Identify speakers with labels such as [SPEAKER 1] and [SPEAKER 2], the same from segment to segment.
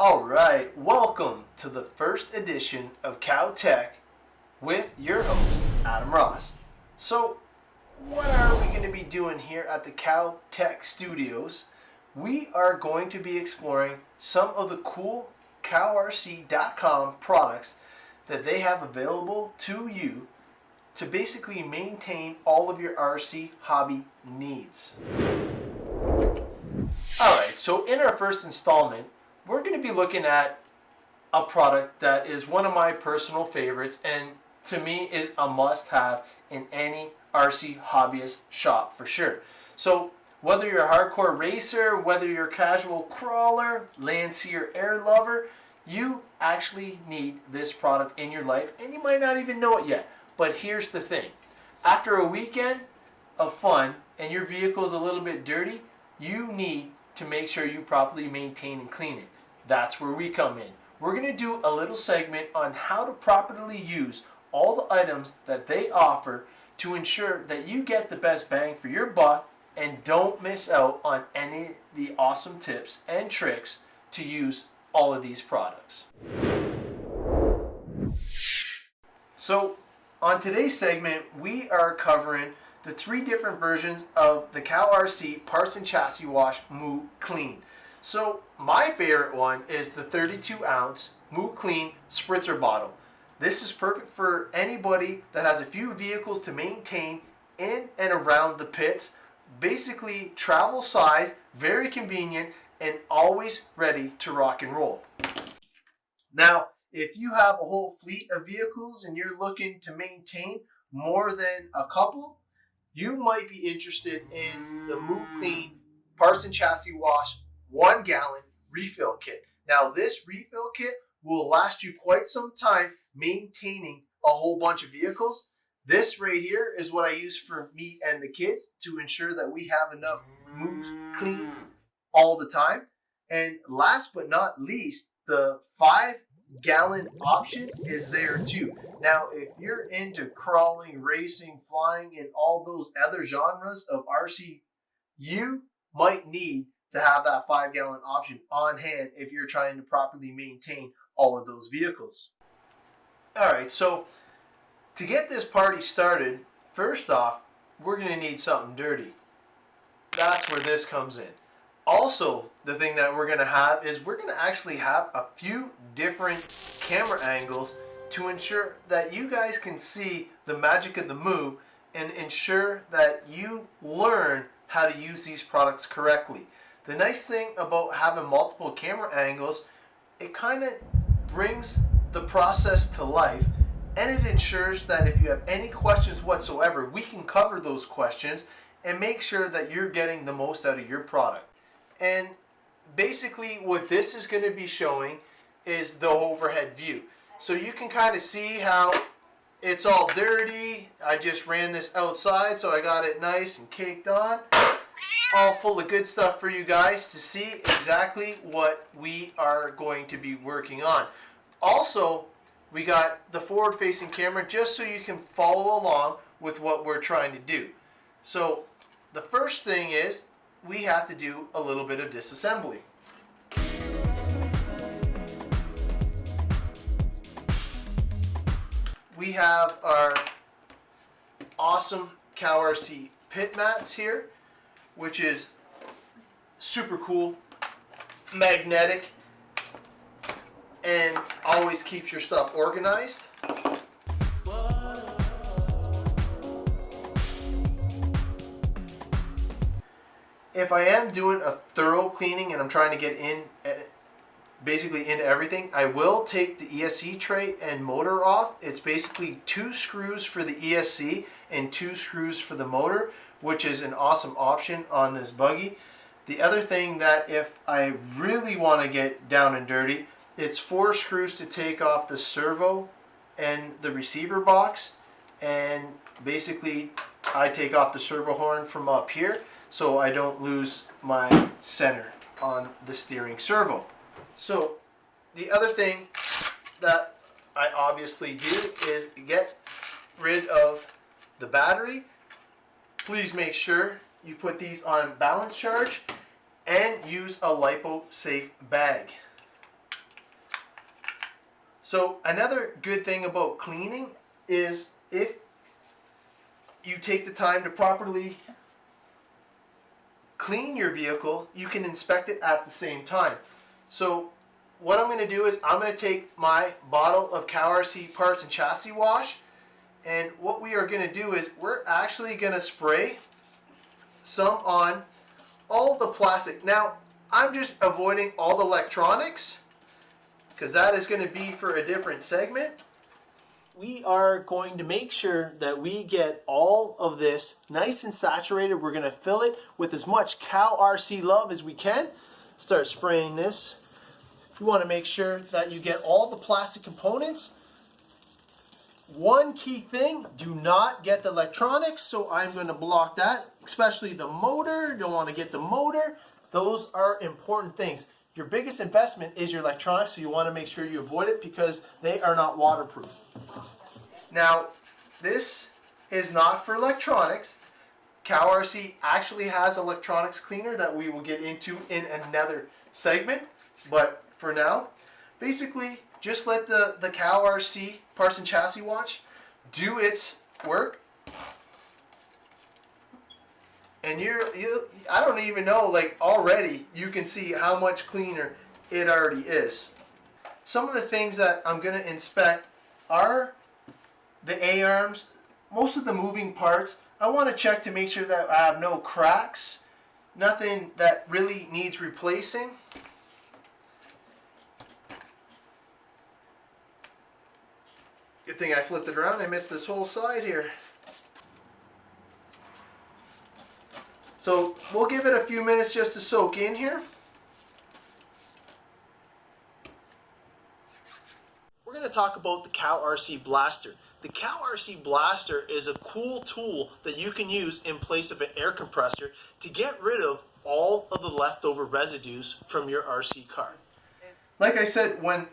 [SPEAKER 1] Alright, welcome to the first edition of Cow Tech with your host, Adam Ross. So, what are we going to be doing here at the Cow Tech Studios? We are going to be exploring some of the cool CowRC.com products that they have available to you to basically maintain all of your RC hobby needs. Alright, so in our first installment, we're going to be looking at a product that is one of my personal favorites and to me is a must-have in any RC hobbyist shop for sure. So whether you're a hardcore racer, whether you're a casual crawler, landseer, air lover, you actually need this product in your life and you might not even know it yet. But here's the thing. After a weekend of fun and your vehicle is a little bit dirty, you need to make sure you properly maintain and clean it. That's where we come in. We're going to do a little segment on how to properly use all the items that they offer to ensure that you get the best bang for your buck and don't miss out on any of the awesome tips and tricks to use all of these products. So on today's segment, we are covering the 3 different versions of the CowRC Parts and Chassis Wash Moo Clean. So my favorite one is the 32 ounce Moo Clean spritzer bottle. This is perfect for anybody that has a few vehicles to maintain in and around the pits. Basically travel size, very convenient, and always ready to rock and roll. Now, if you have a whole fleet of vehicles and you're looking to maintain more than a couple, you might be interested in the Moo Clean Parts and Chassis Wash 1 gallon refill kit. Now this refill kit will last you quite some time maintaining a whole bunch of vehicles. This right here is what I use for me and the kids to ensure that we have enough Moo Clean all the time. And last but not least, the 5 gallon option is there too. Now, if you're into crawling, racing, flying, and all those other genres of RC, you might need to have that 5 gallon option on hand if you're trying to properly maintain all of those vehicles. Alright, so to get this party started, first off, we're going to need something dirty. That's where this comes in. Also, the thing that we're going to have is we're going to actually have a few different camera angles to ensure that you guys can see the magic of the Moo and ensure that you learn how to use these products correctly. The nice thing about having multiple camera angles, it kind of brings the process to life and it ensures that if you have any questions whatsoever, we can cover those questions and make sure that you're getting the most out of your product. And basically what this is going to be showing is the overhead view. So you can kind of see how it's all dirty. I just ran this outside, so I got it nice and caked on. All full of good stuff for you guys to see exactly what we are going to be working on. Also, we got the forward-facing camera just so you can follow along with what we're trying to do. So the first thing is we have to do a little bit of disassembly. We have our awesome CowRC pit mats here, which is super cool, magnetic, and always keeps your stuff organized. If I am doing a thorough cleaning and I'm trying to get in basically into everything, I will take the ESC tray and motor off. It's basically 2 screws for the ESC and 2 screws for the motor, which is an awesome option on this buggy. The other thing that if I really want to get down and dirty, it's 4 screws to take off the servo and the receiver box, and basically I take off the servo horn from up here so I don't lose my center on the steering servo. So the other thing that I obviously do is get rid of the battery. Please make sure you put these on balance charge and use a lipo safe bag. So another good thing about cleaning is if you take the time to properly clean your vehicle, you can inspect it at the same time. So what I'm going to do is I'm going to take my bottle of CalRC parts and chassis wash, and what we are going to do is we're actually going to spray some on all the plastic. Now I'm just avoiding all the electronics because that is going to be for a different segment. We are going to make sure that we get all of this nice and saturated. We're going to fill it with as much CalRC love as we can. Start spraying this. You want to make sure that you get all the plastic components. One key thing, do not get the electronics, so I'm going to block that, especially the motor. You don't want to get the motor. Those are important things. Your biggest investment is your electronics, so you want to make sure you avoid it because they are not waterproof. Now, this is not for electronics. CalRC actually has electronics cleaner that we will get into in another segment, but for now, basically, just let the CalRC parts and chassis wash do its work. And I don't even know, like already you can see how much cleaner it already is. Some of the things that I'm going to inspect are the A-arms, most of the moving parts. I want to check to make sure that I have no cracks, nothing that really needs replacing. Good thing I flipped it around, I missed this whole side here. So we'll give it a few minutes just to soak in here. We're going to talk about the CalRC Blaster. The CalRC Blaster is a cool tool that you can use in place of an air compressor to get rid of all of the leftover residues from your RC car. Like I said, when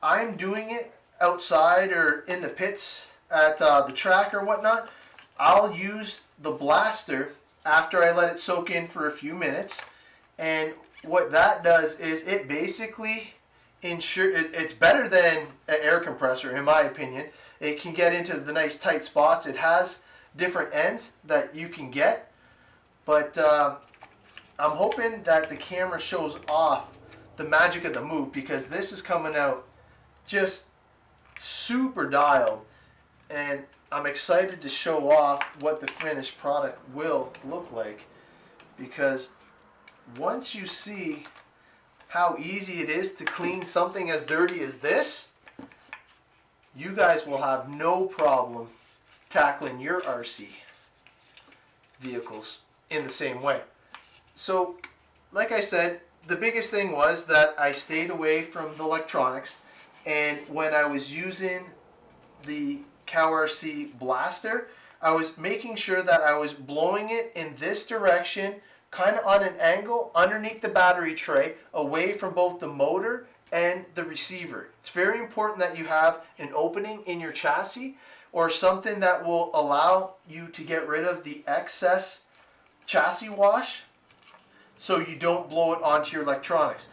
[SPEAKER 1] I'm doing it outside or in the pits at the track or whatnot, I'll use the blaster after I let it soak in for a few minutes. And what that does is it basically it's better than an air compressor in my opinion. It can get into the nice tight spots. It has different ends that you can get, but I'm hoping that the camera shows off the magic of the move, because this is coming out just super dialed, and I'm excited to show off what the finished product will look like, because once you see how easy it is to clean something as dirty as this, you guys will have no problem tackling your RC vehicles in the same way. So, like I said, the biggest thing was that I stayed away from the electronics, and when I was using the CalRC Blaster, I was making sure that I was blowing it in this direction, kind of on an angle underneath the battery tray, away from both the motor and the receiver. It's very important that you have an opening in your chassis or something that will allow you to get rid of the excess chassis wash so you don't blow it onto your electronics.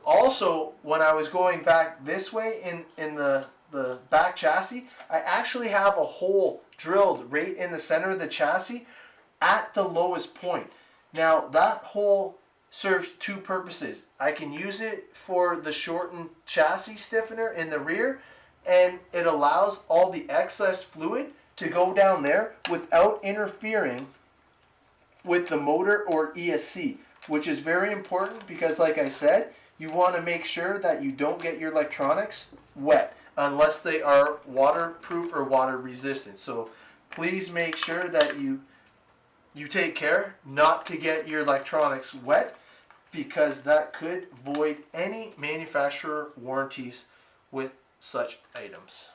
[SPEAKER 1] Also, when I was going back this way in the back chassis, I actually have a hole drilled right in the center of the chassis at the lowest point. Now that hole serves two purposes. I can use it for the shortened chassis stiffener in the rear, and it allows all the excess fluid to go down there without interfering with the motor or ESC, which is very important because, like I said, you want to make sure that you don't get your electronics wet unless they are waterproof or water resistant. So please make sure that you take care not to get your electronics wet, because that could void any manufacturer warranties with such items.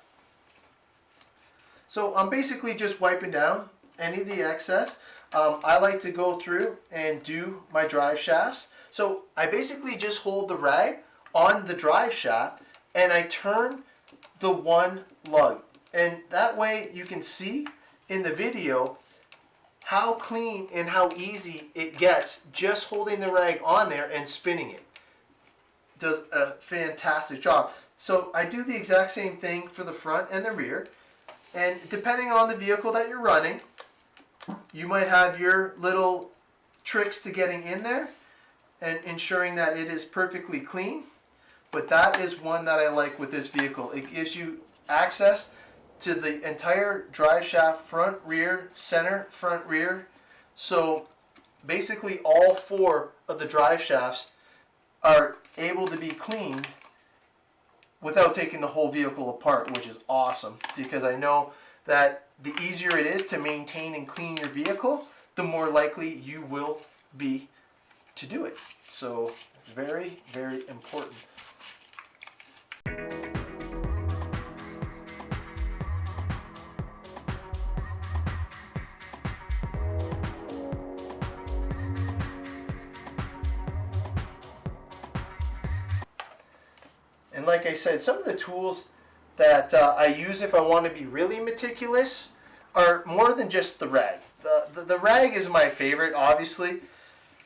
[SPEAKER 1] So I'm basically just wiping down any of the excess. I like to go through and do my drive shafts. So I basically just hold the rag on the drive shaft and I turn the one lug. And that way you can see in the video how clean and how easy it gets just holding the rag on there and spinning it. does a fantastic job. So I do the exact same thing for the front and the rear. And depending on the vehicle that you're running, you might have your little tricks to getting in there and ensuring that it is perfectly clean. But that is one that I like with this vehicle. It gives you access to the entire drive shaft, front, rear, center, front, rear. So basically all four of the drive shafts are able to be cleaned without taking the whole vehicle apart, which is awesome, because I know that the easier it is to maintain and clean your vehicle, the more likely you will be to do it. So it's very, very important. And like I said, some of the tools that I use if I want to be really meticulous are more than just the rag. The rag is my favorite, obviously,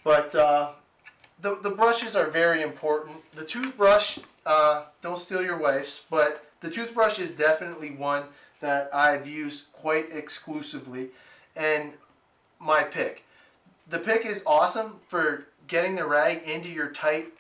[SPEAKER 1] but the brushes are very important. The toothbrush, don't steal your wife's, but the toothbrush is definitely one that I've used quite exclusively, and my pick. The pick is awesome for getting the rag into your tight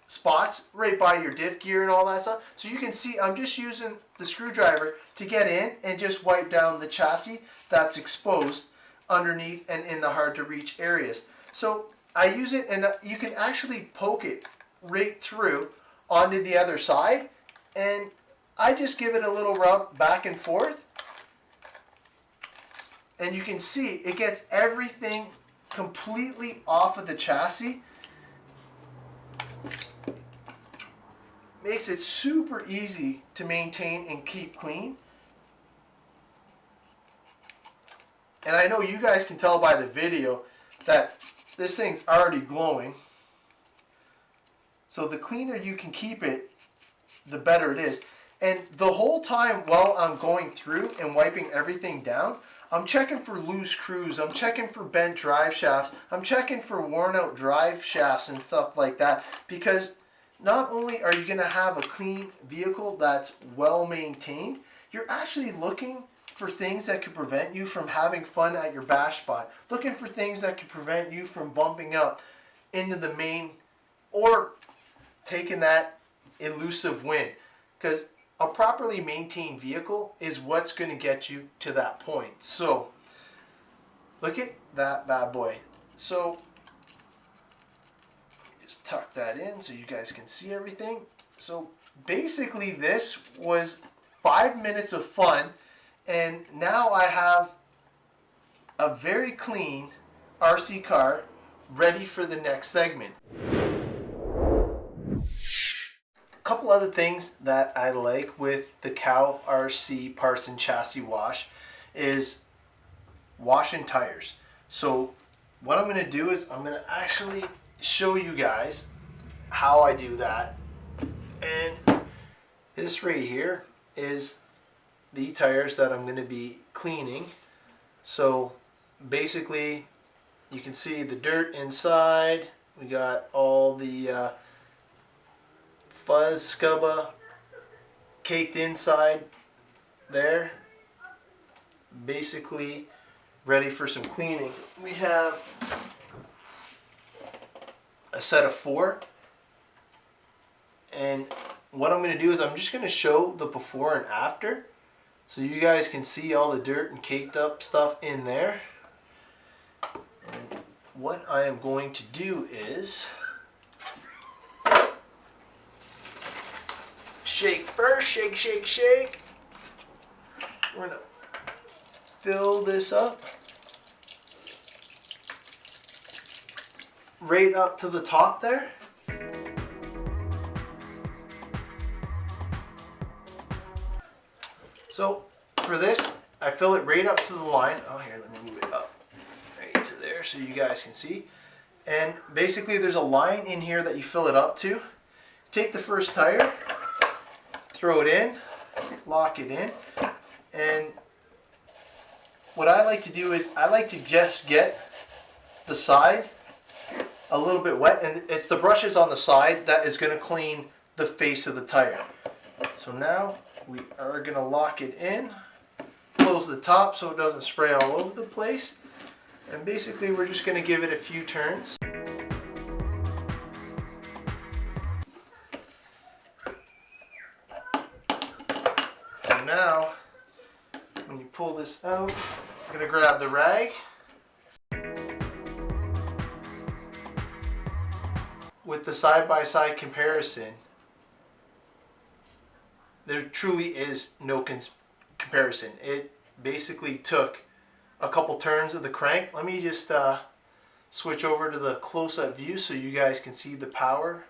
[SPEAKER 1] spots right by your diff gear and all that stuff. So you can see I'm just using the screwdriver to get in and just wipe down the chassis that's exposed underneath and in the hard to reach areas. So I use it, and you can actually poke it right through onto the other side, and I just give it a little rub back and forth, and you can see it gets everything completely off of the chassis. Makes it super easy to maintain and keep clean. And I know you guys can tell by the video that this thing's already glowing. So the cleaner you can keep it, the better it is. And the whole time while I'm going through and wiping everything down, I'm checking for loose screws, I'm checking for bent drive shafts, I'm checking for worn out drive shafts and stuff like that, because not only are you going to have a clean vehicle that's well maintained, you're actually looking for things that could prevent you from having fun at your bash spot, looking for things that could prevent you from bumping up into the main or taking that elusive win. Because a properly maintained vehicle is what's going to get you to that point. So look at that bad boy. So just tuck that in so you guys can see everything. So basically this was 5 minutes of fun, and now I have a very clean RC car ready for the next segment. A couple other things that I like with the Cow RC parts and chassis wash is washing tires. So what I'm going to do is I'm going to actually show you guys how I do that. And this right here is the tires that I'm going to be cleaning. So basically you can see the dirt inside. We got all the fuzz scubba caked inside there, basically ready for some cleaning. We have a set of 4, and what I'm going to do is I'm just going to show the before and after so you guys can see all the dirt and caked up stuff in there. And what I am going to do is shake first, shake, shake, shake. We're going to fill this up right up to the top there. So for this, I fill it right up to the line. Oh, here, let me move it up right to there so you guys can see. And basically there's a line in here that you fill it up to. Take the first tire, throw it in, lock it in, and what I like to do is I like to just get the side a little bit wet, and it's the brushes on the side that is going to clean the face of the tire. So now we are going to lock it in, close the top so it doesn't spray all over the place, and basically we're just going to give it a few turns. So now when you pull this out, I'm going to grab the rag. With the side-by-side comparison, there truly is no comparison. It basically took a couple turns of the crank. Let me just switch over to the close-up view so you guys can see the power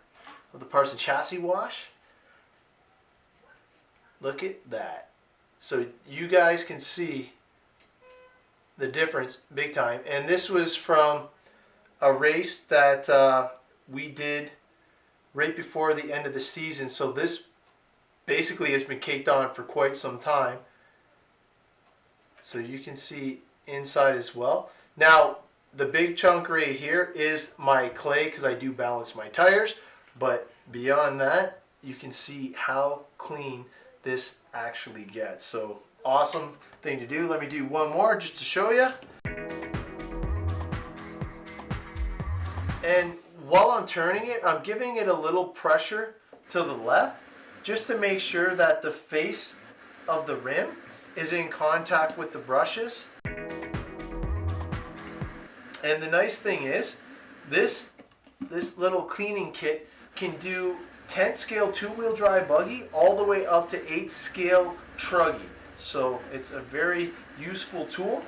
[SPEAKER 1] of the parts and chassis wash. Look at that. So you guys can see the difference big time. And this was from a race that we did right before the end of the season, so this basically has been caked on for quite some time. So you can see inside as well. Now the big chunk right here is my clay because I do balance my tires, but beyond that you can see how clean this actually gets. So awesome thing to do. Let me do one more just to show you. And while I'm turning it, I'm giving it a little pressure to the left just to make sure that the face of the rim is in contact with the brushes. And the nice thing is, this little cleaning kit can do 10 scale 2-wheel drive buggy all the way up to 8 scale truggy. So it's a very useful tool.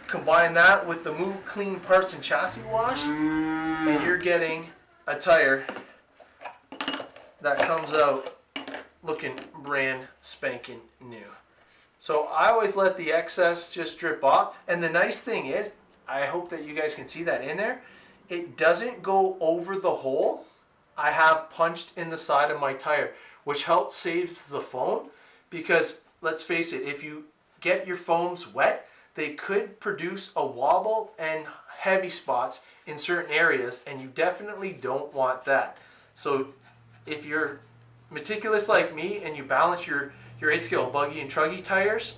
[SPEAKER 1] Combine that with the Moo Clean parts and chassis wash, and you're getting a tire that comes out looking brand spanking new. So I always let the excess just drip off, and the nice thing is, I hope that you guys can see that in there, it doesn't go over the hole I have punched in the side of my tire, which helps save the foam, because let's face it, if you get your foams wet, they could produce a wobble and heavy spots in certain areas, and you definitely don't want that. So if you're meticulous like me and you balance your 8-scale buggy and truggy tires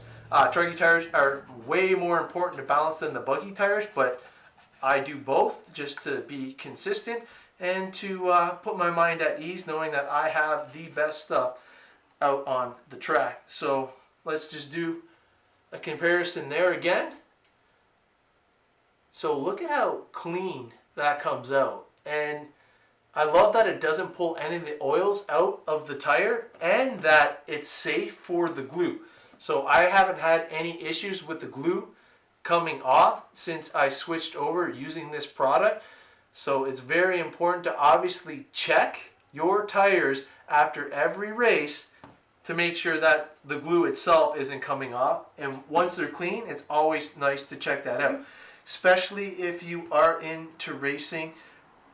[SPEAKER 1] are way more important to balance than the buggy tires, but I do both just to be consistent and to put my mind at ease knowing that I have the best stuff out on the track. So let's just do a comparison there again. So look at how clean that comes out, and I love that it doesn't pull any of the oils out of the tire and that it's safe for the glue. So I haven't had any issues with the glue coming off since I switched over using this product. So it's very important to obviously check your tires after every race to make sure that the glue itself isn't coming off. And once they're clean, it's always nice to check that out, especially if you are into racing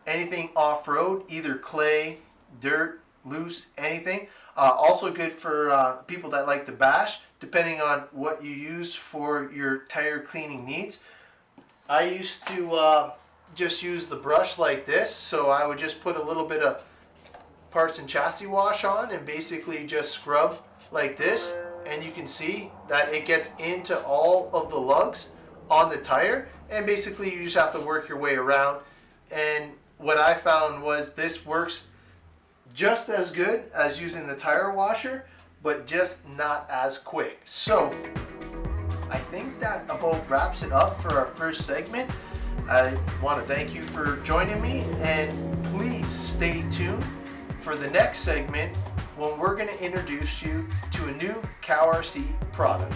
[SPEAKER 1] anything off-road, either clay, dirt, loose, anything. Also good for people that like to bash, depending on what you use for your tire cleaning needs. I used to just use the brush like this, so I would just put a little bit of parts and chassis wash on and basically just scrub like this, and you can see that it gets into all of the lugs on the tire, and basically you just have to work your way around. And what I found was this works just as good as using the tire washer, but just not as quick. So I think that about wraps it up for our first segment. I want to thank you for joining me, and please stay tuned for the next segment when we're going to introduce you to a new CowRC product.